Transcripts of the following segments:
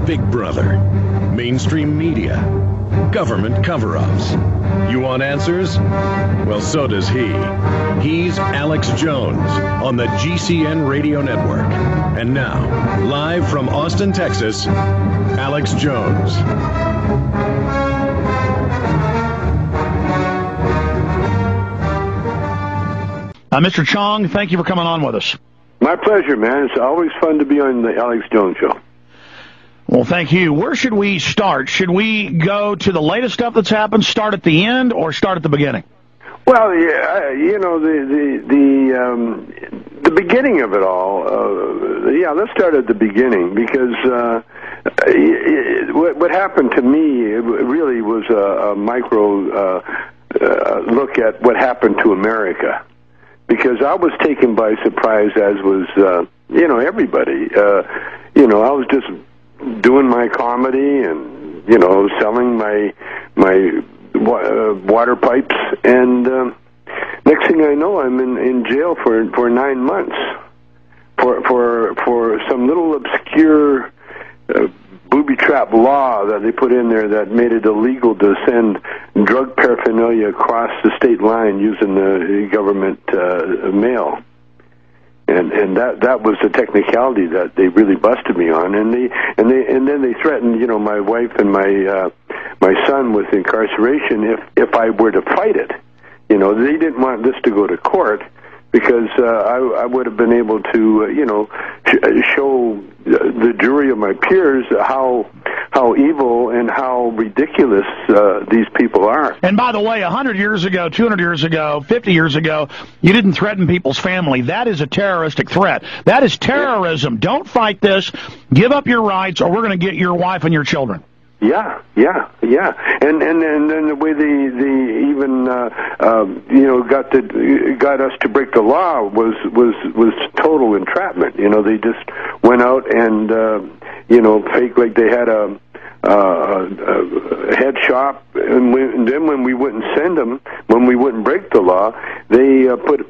Big Brother, mainstream media, government cover-ups. You want answers? Well, so does he. He's Alex Jones on the GCN Radio Network. And now, live from Austin, Texas, Alex Jones. Mr. Chong, thank you for coming on with us. My pleasure, man. It's always fun to be on the Alex Jones Show. Well, thank you. Where should we start? Should we go to the latest stuff that's happened, start at the end, or start at the beginning? Well, yeah, you know, the beginning of it all. Let's start at the beginning, because what happened to me really was a micro look at what happened to America, because I was taken by surprise, as was everybody. I was just doing my comedy and selling my water pipes, and next thing I know, I'm in jail for 9 months for some little obscure booby trap law that they put in there that made it illegal to send drug paraphernalia across the state line using the government mail. And that was the technicality that they really busted me on, and then they threatened my wife and my son with incarceration if I were to fight it. They didn't want this to go to court, because I would have been able to show the jury of my peers how evil and how ridiculous these people are. And by the way, 100 years ago, 200 years ago, 50 years ago, you didn't threaten people's family. That is a terroristic threat. That is terrorism. Yeah. Don't fight this. Give up your rights, or we're going to get your wife and your children. Yeah. And then the way they even got us to break the law was total entrapment. They just went out and fake like they had a head shop, and then when we wouldn't send them, when we wouldn't break the law, they put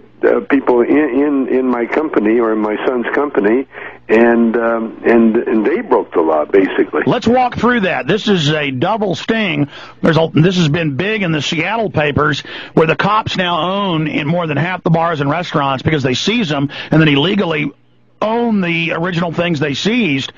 people in my company, or in my son's company, and they broke the law, basically. Let's walk through that. This is a double sting. This has been big in the Seattle papers, where the cops now own in more than half the bars and restaurants, because they seize them and then illegally own the original things they seized.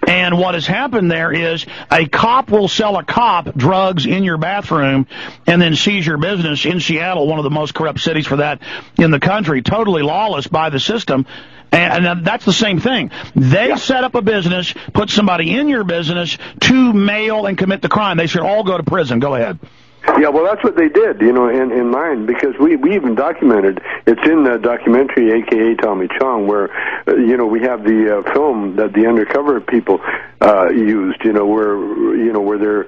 And what has happened there is a cop will sell a cop drugs in your bathroom and then seize your business in Seattle, one of the most corrupt cities for that in the country, totally lawless by the system. And that's the same thing. They set up a business, put somebody in your business to mail and commit the crime. They should all go to prison. Go ahead. Yeah, well, that's what they did, in mine, because we even documented. It's in the documentary, a.k.a. Tommy Chong, where, we have the film that the undercover people used, where they're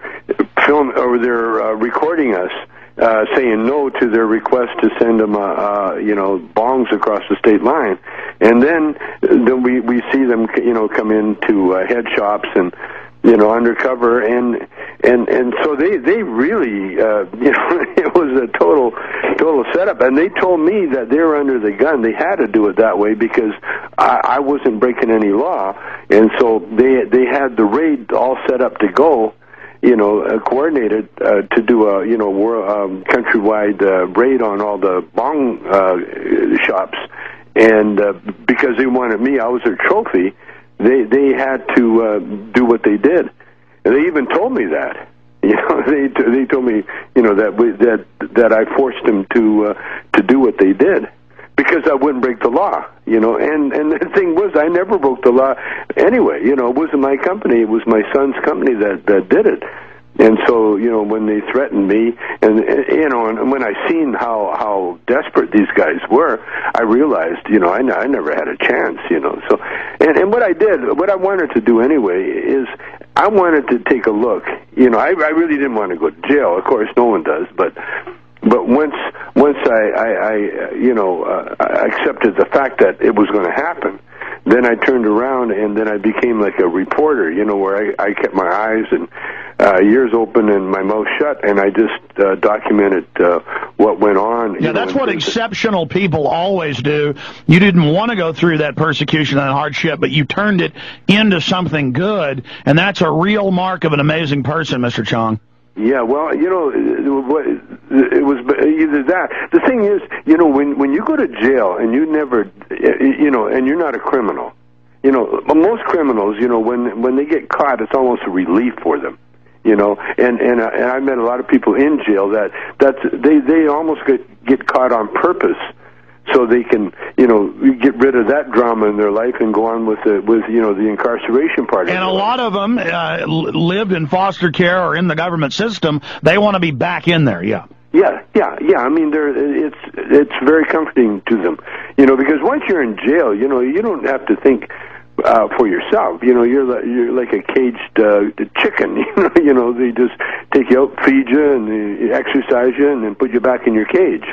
they're recording us, saying no to their request to send them, bongs across the state line. And then we see them, come into head shops and, undercover, and so they really, it was a total setup. And they told me that they were under the gun. They had to do it that way because I wasn't breaking any law, and so they had the raid all set up to go, coordinated to do a countrywide raid on all the bong shops, and because they wanted me, I was their trophy. They had to do what they did, and they even told me that. They told me that I forced them to do what they did because I wouldn't break the law. And the thing was, I never broke the law anyway. It wasn't my company; it was my son's company that did it. And so, when they threatened me, and when I seen how desperate these guys were, I realized, I never had a chance, So, and what I did, what I wanted to do anyway, is I wanted to take a look. I really didn't want to go to jail. Of course, no one does, but once I accepted the fact that it was going to happen, then I turned around and then I became like a reporter, where I kept my eyes and ears open and my mouth shut, and I just documented what went on. Yeah, that's what exceptional people always do. You didn't want to go through that persecution and hardship, but you turned it into something good, and that's a real mark of an amazing person, Mr. Chong. Yeah, well, it was either that. The thing is, when you go to jail and you never, and you're not a criminal, most criminals, when they get caught, it's almost a relief for them. And I met a lot of people in jail they almost get caught on purpose so they can get rid of that drama in their life and go on with the incarceration part. And a lot of them lived in foster care or in the government system. They want to be back in there. Yeah. Yeah. I mean, it's very comforting to them, because once you're in jail, you don't have to think for yourself. You're like a caged chicken. They just take you out, feed you, and they exercise you, and then put you back in your cage.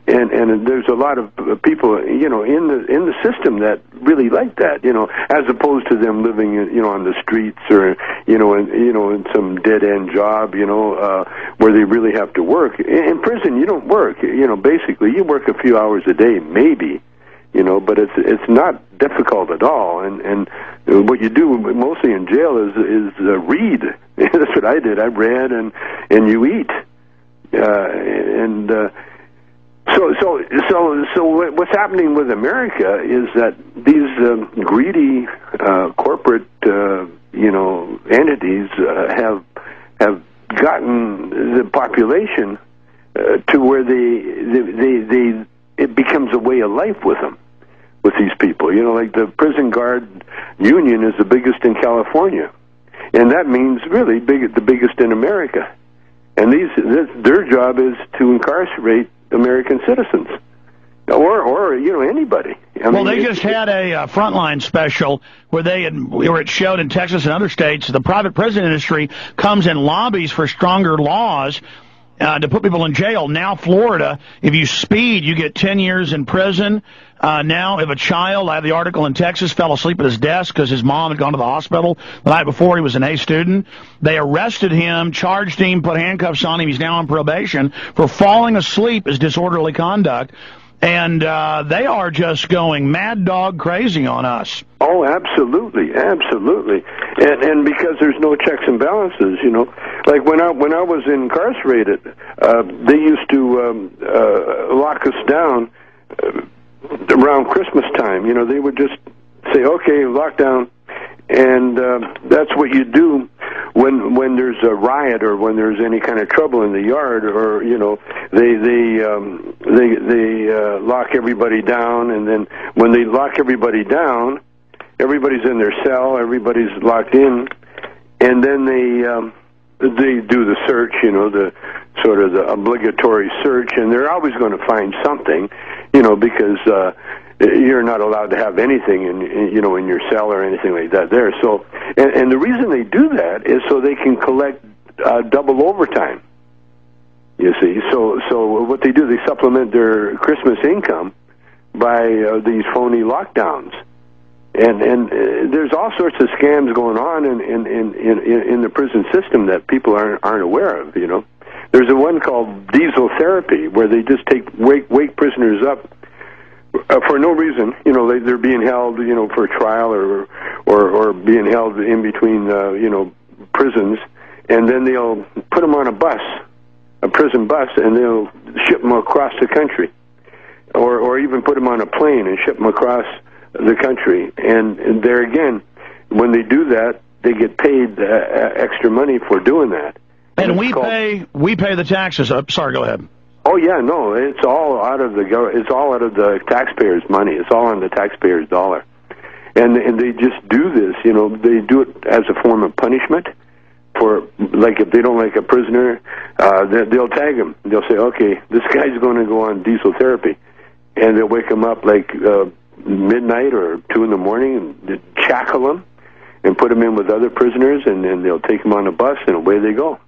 And there's a lot of people, in the system that really like that, as opposed to them living, on the streets or, in some dead end job, where they really have to work. In prison, you don't work. Basically, you work a few hours a day, maybe. But it's not difficult at all. And what you do mostly in jail is read. That's what I did. I read and you eat. So what's happening with America is that these greedy corporate entities have gotten the population to where it becomes a way of life with them. With these people, like the prison guard union is the biggest in California, and that means really the biggest in America. And their job is to incarcerate American citizens, or anybody. They just had a Frontline special where it showed in Texas and other states the private prison industry comes and lobbies for stronger laws to put people in jail. Now, Florida, if you speed, you get 10 years in prison. Now, if a child, I have the article in Texas, fell asleep at his desk because his mom had gone to the hospital the night before, he was an A student. They arrested him, charged him, put handcuffs on him. He's now on probation for falling asleep as disorderly conduct. And they are just going mad dog crazy on us. Oh, absolutely. And because there's no checks and balances, like when I was incarcerated, they used to lock us down around Christmas time. They would just say, okay, lockdown, and that's what you do when there's a riot or when there's any kind of trouble in the yard, or they lock everybody down, and then when they lock everybody down, everybody's in their cell, everybody's locked in, and then they do the search, the sort of the obligatory search, and they're always going to find something, because you're not allowed to have anything in your cell or anything like that there. So, and the reason they do that is so they can collect double overtime. You see, so what they do, they supplement their Christmas income by these phony lockdowns. And there's all sorts of scams going on in the prison system that people aren't aware of. There's a one called diesel therapy where they just wake prisoners up for no reason. They're being held for trial or being held in between prisons, and then they'll put them on a prison bus, and they'll ship them across the country, or even put them on a plane and ship them across the country. And there again, when they do that, they get paid extra money for doing that. And we pay the taxes. Sorry, go ahead. Oh yeah, no, it's all out of the taxpayers' money. It's all on the taxpayers' dollar, and they just do this. They do it as a form of punishment. For like if they don't like a prisoner, they'll tag him. They'll say, okay, this guy's going to go on diesel therapy, and they'll wake him up like midnight or 2 in the morning and shackle him and put him in with other prisoners, and then they'll take him on a bus and away they go.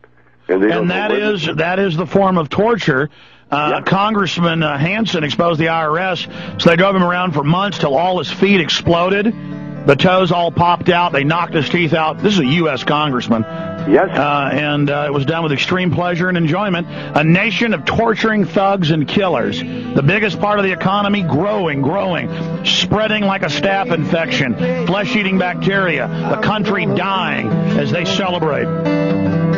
And that is the form of torture. Yeah. Congressman Hansen exposed the IRS, so they drove him around for months till all his feet exploded. The toes all popped out. They knocked his teeth out. This is a U.S. congressman. Yes. And it was done with extreme pleasure and enjoyment. A nation of torturing thugs and killers. The biggest part of the economy growing, spreading like a staph infection, flesh-eating bacteria. The country dying as they celebrate.